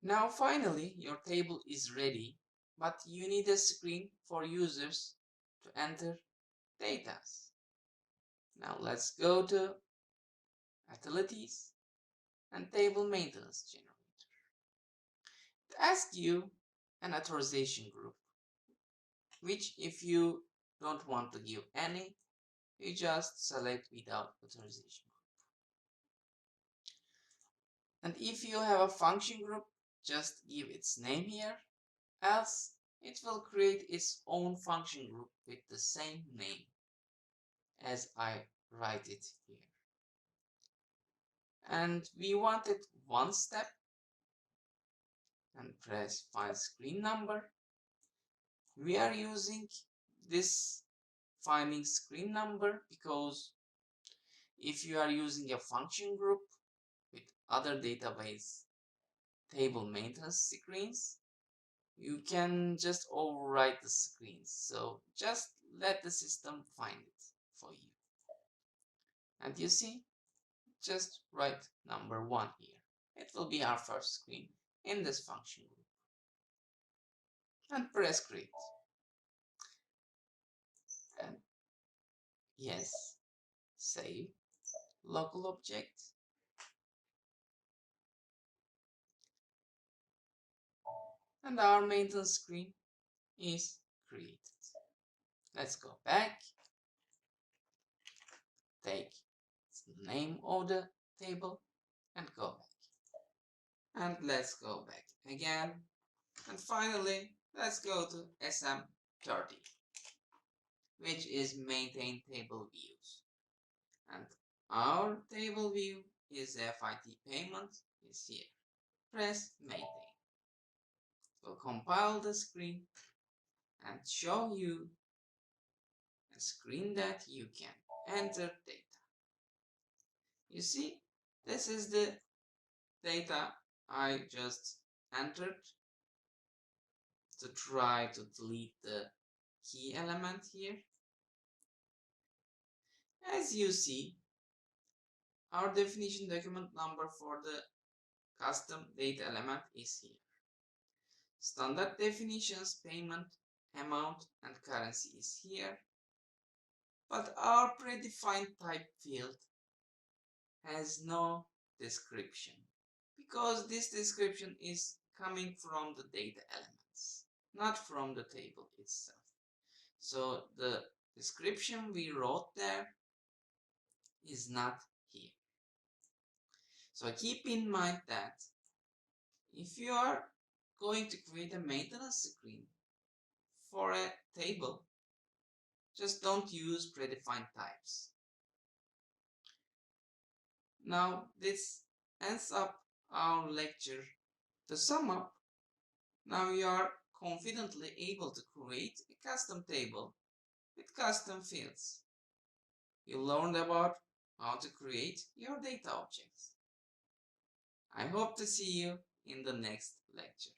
Now finally your table is ready, but you need a screen for users to enter data. Now let's go to Utilities and Table Maintenance Generator. It asks you an authorization group, which if you don't want to give any, you just select without authorization group. And if you have a function group, just give its name here, else it will create its own function group with the same name as I write it here. And we want it one step, and press find screen number. We are using this finding screen number because if you are using a function group with other database table maintenance screens, you can just overwrite the screens. So just let the system find it for you. And you see, just write number 1 here. It will be our first screen in this function group. And press create. And yes, save local object. And our maintenance screen is created. Let's go back. Take the name of the table and go back. And let's go back again. And finally, let's go to SM30, which is maintain table views. And our table view is FIT payment is here. Press maintain. It will compile the screen and show you a screen that you can enter data. You see, this is the data I just entered to try to delete the key element here. As you see, our definition document number for the custom data element is here. Standard definitions, payment, amount, and currency is here. But our predefined type field has no description because this description is coming from the data elements, not from the table itself. So the description we wrote there is not here. So keep in mind that if you are going to create a maintenance screen for a table, just don't use predefined types. Now this ends up our lecture. To sum up, now you are confidently able to create a custom table with custom fields. You learned about how to create your data objects. I hope to see you in the next lecture.